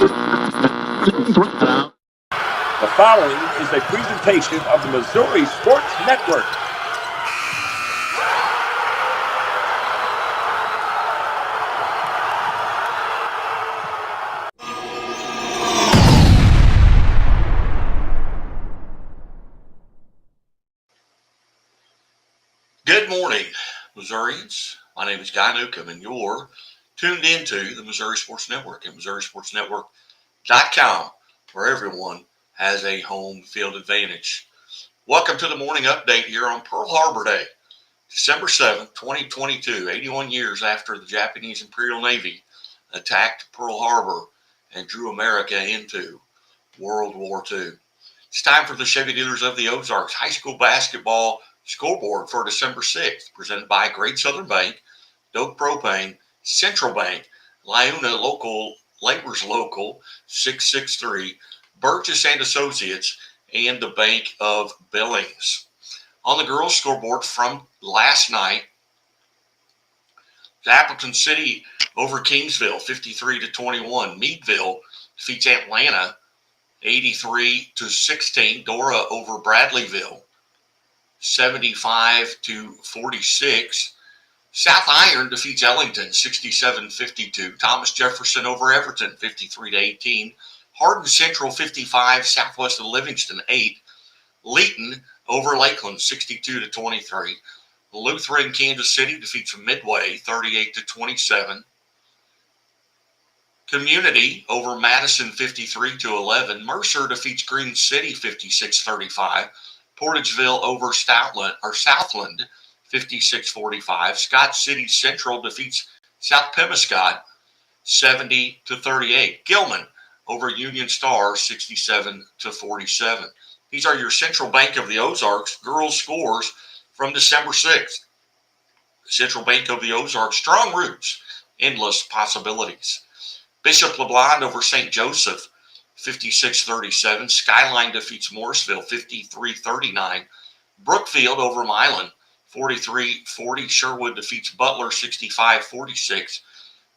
The following is a presentation of the Missouri Sports Network. Good morning, Missourians. My name is Guy Newcomb, and you're tuned into the Missouri Sports Network at MissouriSportsNetwork.com, where everyone has a home field advantage. Welcome to the morning update here on Pearl Harbor Day, December 7th, 2022, 81 years after the Japanese Imperial Navy attacked Pearl Harbor and drew America into World War II. It's time for the Chevy Dealers of the Ozarks High School Basketball Scoreboard for December 6th, presented by Great Southern Bank, Doak Propane, Central Bank, Liuna Local, Labor's Local 663, Burgess and Associates, and the Bank of Billings. On the girls' scoreboard from last night, Appleton City over Kingsville 53-21. Meadville defeats Atlanta 83-16. Dora over Bradleyville 75-46. South Iron defeats Ellington 67-52. Thomas Jefferson over Everton 53-18. Hardin Central 55. Southwest of Livingston 8. Leeton over Lakeland 62-23. Lutheran Kansas City defeats Midway 38-27. Community over Madison 53-11. Mercer defeats Green City 56-35. Portageville over Southland 56-45. Scott City Central defeats South Pemiscot 70-38. Gilman over Union Star 67-47. These are your Central Bank of the Ozarks girls scores from December 6th. Central Bank of the Ozarks, strong roots, endless possibilities. Bishop LeBlond over St. Joseph 56-37. Skyline defeats Morrisville 53-39. Brookfield over Milan 43-40. Sherwood defeats Butler 65-46.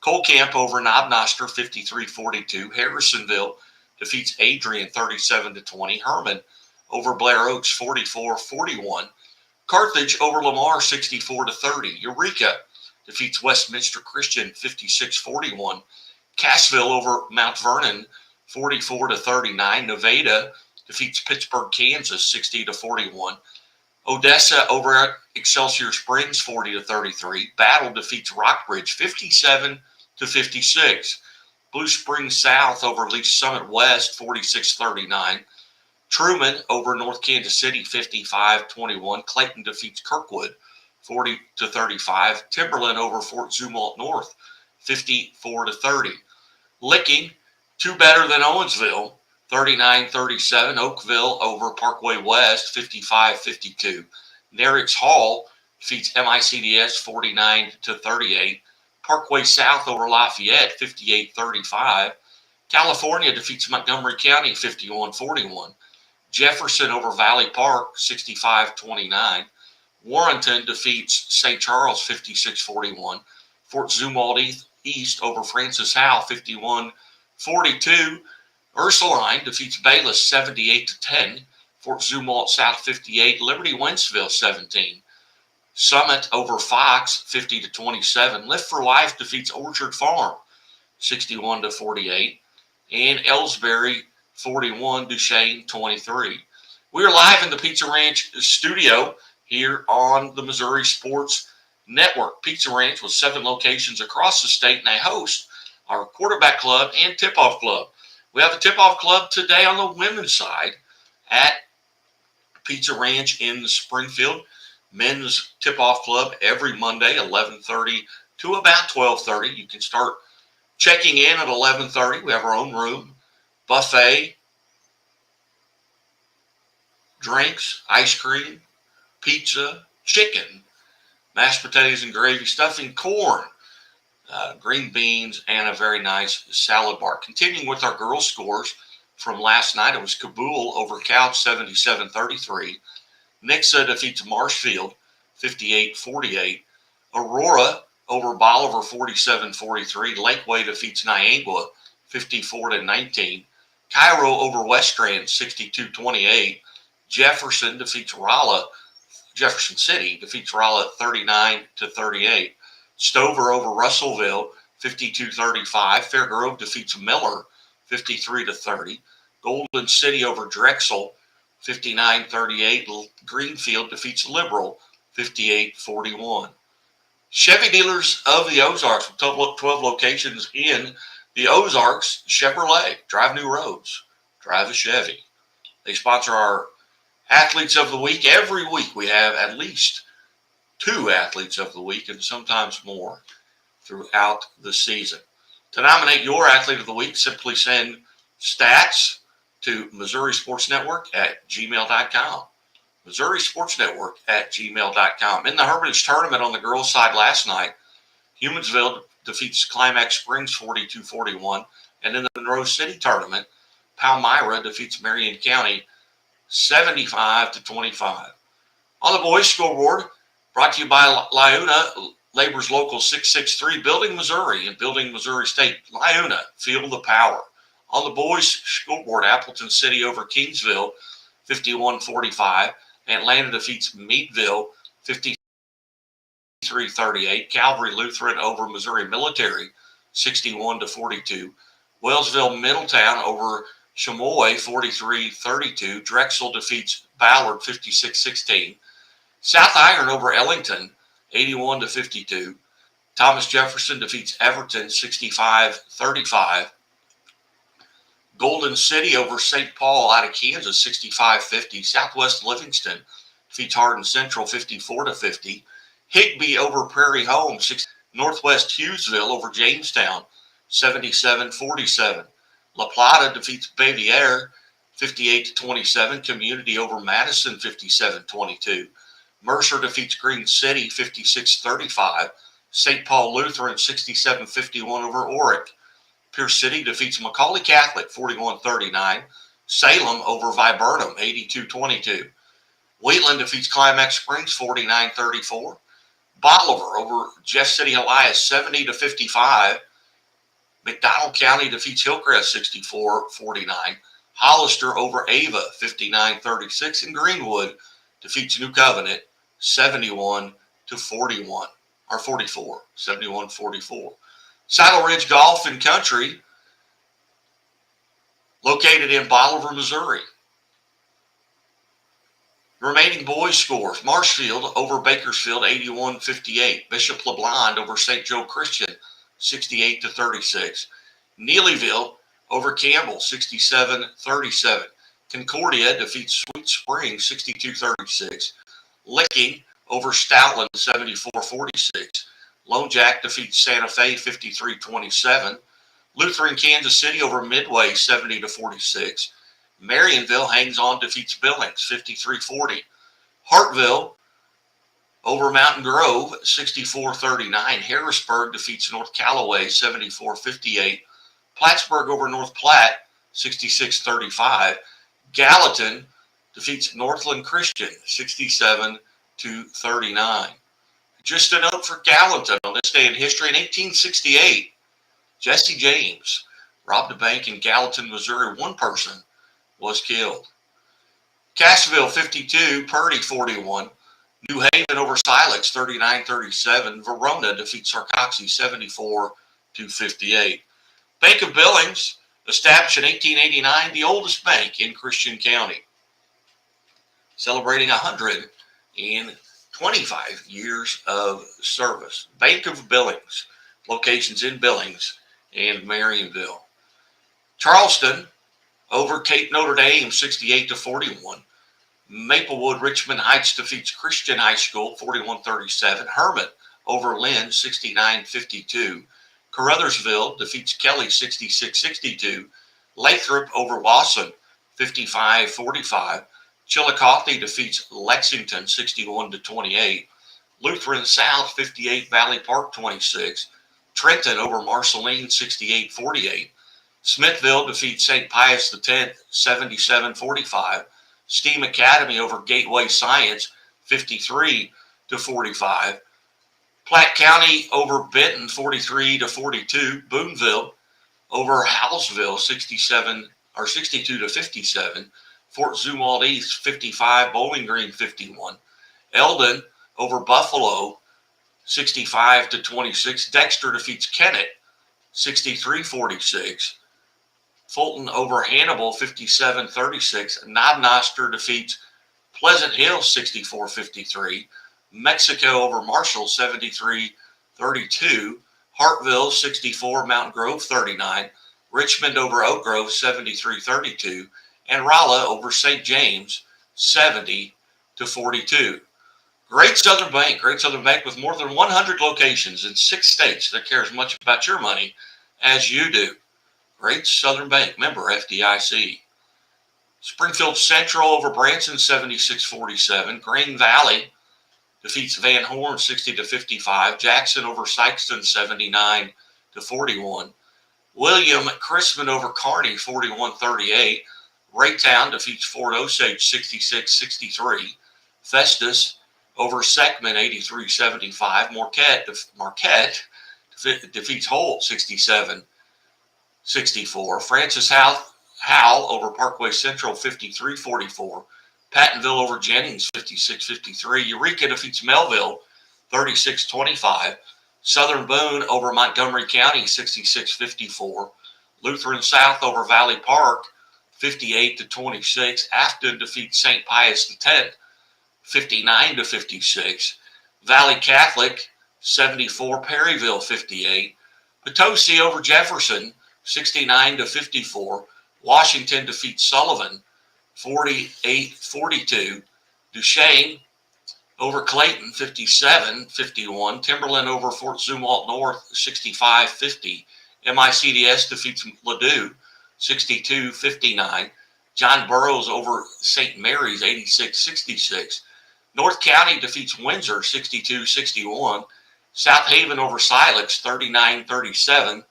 Colcamp over Knobnoster 53-42. Harrisonville defeats Adrian 37-20. Herman over Blair Oaks 44-41. Carthage over Lamar 64-30. Eureka defeats Westminster Christian 56-41. Cassville over Mount Vernon 44-39. Nevada defeats Pittsburgh, Kansas 60-41. Odessa over Excelsior Springs 40-33. Battle defeats Rockbridge 57-56. Blue Springs South over Lee's Summit West 46-39. Truman over North Kansas City 55-21. Clayton defeats Kirkwood 40-35. Timberland over Fort Zumwalt North 54-30. Licking, two better than Owensville, 39-37. Oakville over Parkway West, 55-52. Nerix Hall defeats MICDS 49-38. Parkway South over Lafayette, 58-35. California defeats Montgomery County, 51-41. Jefferson over Valley Park, 65-29. Warrenton defeats St. Charles, 56-41. Fort Zumwalt East over Francis Howe, 51-42. Ursuline defeats Bayless 78-10. Fort Zumwalt South 58. Liberty Wentzville 17. Summit over Fox 50-27. Lift for Life defeats Orchard Farm 61-48. And Ellsbury 41. Duchesne 23. We are live in the Pizza Ranch studio here on the Missouri Sports Network. Pizza Ranch with 7 locations across the state, and they host our quarterback club and tip-off club. We have a tip-off club today on the women's side at Pizza Ranch in Springfield. Men's tip-off club every Monday, 11:30 to about 12:30. You can start checking in at 11:30. We have our own room, buffet, drinks, ice cream, pizza, chicken, mashed potatoes and gravy, stuffing, corn, green beans, and a very nice salad bar. Continuing with our girls' scores from last night, it was Kabul over Couch 77-33. Nixa defeats Marshfield 58-48. Aurora over Bolivar 47-43. Lakeway defeats Niangua 54-19. Cairo over West Grand, 62-28. Jefferson City defeats Rolla 39-38. Stover over Russellville, 52-35. Fairgrove defeats Miller, 53-30. Golden City over Drexel, 59-38. Greenfield defeats Liberal, 58-41. Chevy dealers of the Ozarks with 12 locations in the Ozarks. Chevrolet, drive new roads, drive a Chevy. They sponsor our athletes of the week. Every week we have at least 2 athletes of the week and sometimes more throughout the season. To nominate your athlete of the week, simply send stats to Missouri Sports Network at gmail.com. Missouri Sports Network at gmail.com. In the Hermitage tournament on the girls' side last night, Humansville defeats Climax Springs 42-41. And in the Monroe City tournament, Palmyra defeats Marion County 75-25. On the boys' scoreboard, brought to you by Liuna, Labor's Local 663, Building Missouri and Building Missouri State. Liuna, feel the power. On the boys' scoreboard, Appleton City over Kingsville 51-45. Atlanta defeats Meadville 53-38. Calvary Lutheran over Missouri Military 61-42. Wellsville Middletown over Chamois 43-32. Drexel defeats Ballard 56-16. South Iron over Ellington 81-52. Thomas Jefferson defeats Everton 65-35. Golden City over St. Paul out of Kansas 65-50. Southwest Livingston defeats Hardin Central 54-50. Higbee over Prairie Home 6. Northwest Hughesville over Jamestown 77-47. La Plata defeats Baviera 58-27. Community over Madison 57-22. Mercer defeats Green City 56-35. St. Paul Lutheran 67-51 over Oric. Pierce City defeats Macaulay Catholic 41-39. Salem over Viburnum 82-22. Wheatland defeats Climax Springs 49-34. Bolivar over Jeff City Elias 70-55. McDonald County defeats Hillcrest 64-49. Hollister over Ava 59-36. And Greenwood defeats New Covenant 71-41 or 44. 71-44. Saddle Ridge Golf and Country, located in Bolivar, Missouri. Remaining boys scores: Marshfield over Bakersfield 81-58. Bishop LeBlond over St. Joe Christian 68-36. Neelyville over Campbell 67-37. Concordia defeats Sweet Spring 62-36. Licking over Stoutland 74-46. Lone Jack defeats Santa Fe 53-27. Lutheran Kansas City over Midway 70-46. Marionville hangs on, defeats Billings 53-40. Hartville over Mountain Grove 64-39. Harrisburg defeats North Callaway 74-58. Plattsburgh over North Platte 66-35. Gallatin defeats Northland Christian 67-39. Just a note for Gallatin on this day in history. In 1868, Jesse James robbed a bank in Gallatin, Missouri. One person was killed. Cassville 52, Purdy 41. New Haven over Silex 39-37. Verona defeats Sarcoxy 74-58. Bank of Billings, established in 1889, the oldest bank in Christian County, celebrating 125 years of service. Bank of Billings, locations in Billings and Marionville. Charleston over Cape Notre Dame 68-41. Maplewood Richmond Heights defeats Christian High School 41-37. Hermit over Lynn 69-52. Caruthersville defeats Kelly 66-62. Lathrop over Lawson 55-45. Chillicothe defeats Lexington 61-28. Lutheran South 58, Valley Park 26. Trenton over Marceline 68-48. Smithville defeats St. Pius X 77-45. Steam Academy over Gateway Science 53-45. Platte County over Benton 43-42. Boonville over Howellsville 62 to 57. Fort Zumwalt East 55, Bowling Green 51. Eldon over Buffalo 65 to 26. Dexter defeats Kennett 63-46. Fulton over Hannibal 57-36. Knob-Noster defeats Pleasant Hill 64-53. Mexico over Marshall 73-32. Hartville 64, Mountain Grove 39. Richmond over Oak Grove 73-32. And Rolla over St. James 70-42. Great Southern Bank with more than 100 locations in 6 states that care as much about your money as you do. Great Southern Bank, member FDIC. Springfield Central over Branson 76-47. Green Valley defeats Van Horn 60-55. Jackson over Sykeston 79-41. William Crispin over Kearney 41-38. Raytown defeats Fort Osage 66-63. Festus over Seckman 83-75. Marquette defeats Holt 67-64. Francis Howell over Parkway Central 53-44. Pattonville over Jennings 56-53. Eureka defeats Melville 36-25. Southern Boone over Montgomery County 66-54. Lutheran South over Valley Park 58-26. Afton defeats St. Pius X 59-56. Valley Catholic 74. Perryville 58. Potosi over Jefferson 69-54. Washington defeats Sullivan 48-42. Duchesne over Clayton 57-51. Timberland over Fort Zumwalt North 65-50. MICDS defeats Ladue 62-59. John Burroughs over St. Mary's 86-66. North County defeats Windsor 62-61. South Haven over Silex 39-37.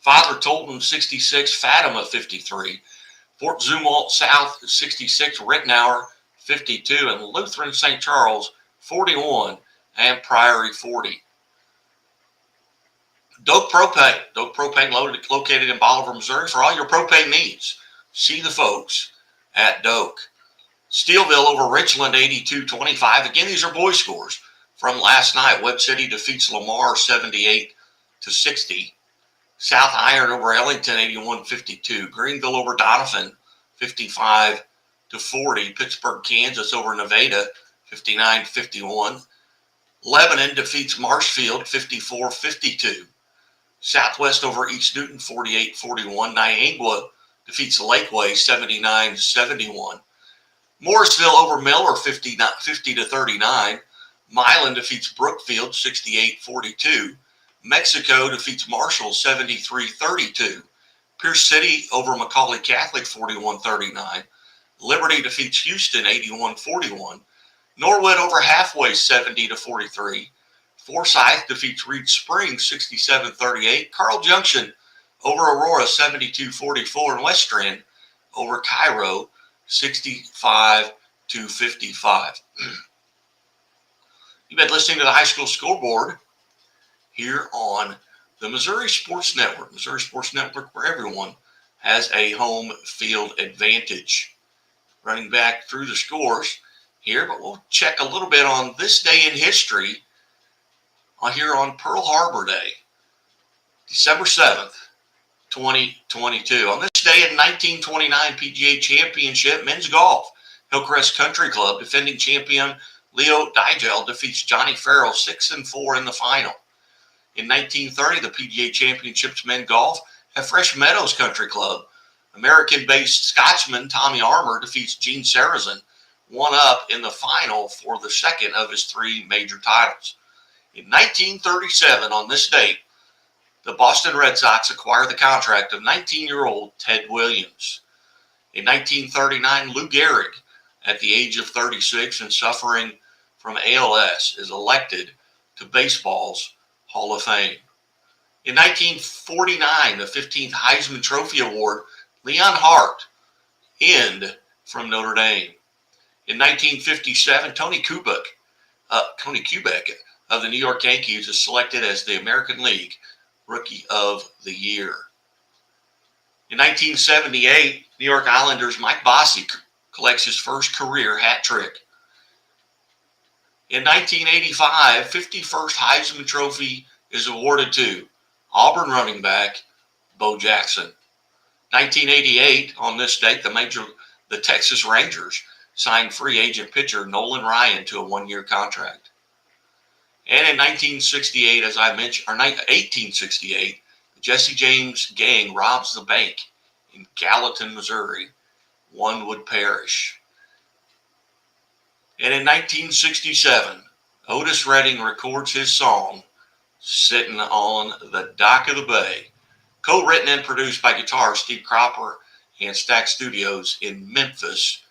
Father Tolton 66, Fatima 53. Fort Zumwalt South 66, Rittenhour 52, and Lutheran St. Charles 41, and Priory 40. Doak Propane located in Bolivar, Missouri for all your propane needs. See the folks at Doak. Steelville over Richland 82-25. Again, these are boys scores from last night. Webb City defeats Lamar 78-60. South Iron over Ellington 81-52. Greenville over Donovan 55-40. Pittsburgh, Kansas over Nevada 59-51. Lebanon defeats Marshfield 54-52. Southwest over East Newton 48-41. Niangua defeats Lakeway 79-71. Morrisville over Miller 50-39. Milan defeats Brookfield 68-42. Mexico defeats Marshall 73-32. Pierce City over Macaulay Catholic 41-39. Liberty defeats Houston 81-41. Norwood over Halfway 70-43. Forsyth defeats Reed Springs 67-38. Carl Junction over Aurora 72-44. And West Trend over Cairo 65-55. You've been listening to the High School Scoreboard here on the Missouri Sports Network. Missouri Sports Network, where everyone has a home field advantage. Running back through the scores here, but we'll check a little bit on this day in history here on Pearl Harbor Day, December 7th, 2022. On this day in 1929 PGA Championship Men's Golf, Hillcrest Country Club defending champion Leo Digel defeats Johnny Farrell 6-4 in the final. In 1930, the PGA Championships Men Golf at Fresh Meadows Country Club, American-based Scotsman Tommy Armour defeats Gene Sarazen, one up in the final for the second of his 3 major titles. In 1937, on this date, the Boston Red Sox acquired the contract of 19-year-old Ted Williams. In 1939, Lou Gehrig, at the age of 36 and suffering from ALS, is elected to baseball's Hall of Fame. In 1949, the 15th Heisman Trophy Award, Leon Hart, end from Notre Dame. In 1957, Tony Kubek of the New York Yankees is selected as the American League Rookie of the Year. In 1978, New York Islanders' Mike Bossy collects his first career hat trick. In 1985, 51st Heisman Trophy is awarded to Auburn running back Bo Jackson. 1988, on this date, the Texas Rangers signed free agent pitcher Nolan Ryan to a one-year contract. And in 1968, as I mentioned, or 1868, the Jesse James gang robs the bank in Gallatin, Missouri. One would perish. And in 1967, Otis Redding records his song, Sitting on the Dock of the Bay, co-written and produced by guitarist Steve Cropper and Stack Studios in Memphis,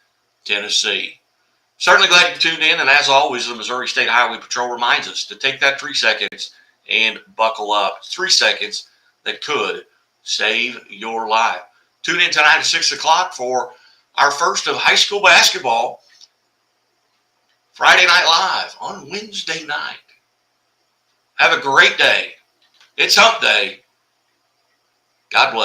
Tennessee. Certainly glad you tuned in, and as always, the Missouri State Highway Patrol reminds us to take that 3 seconds and buckle up. 3 seconds that could save your life. Tune in tonight at 6 o'clock for our first of high school basketball, Friday Night Live on Wednesday night. Have a great day. It's hump day. God bless.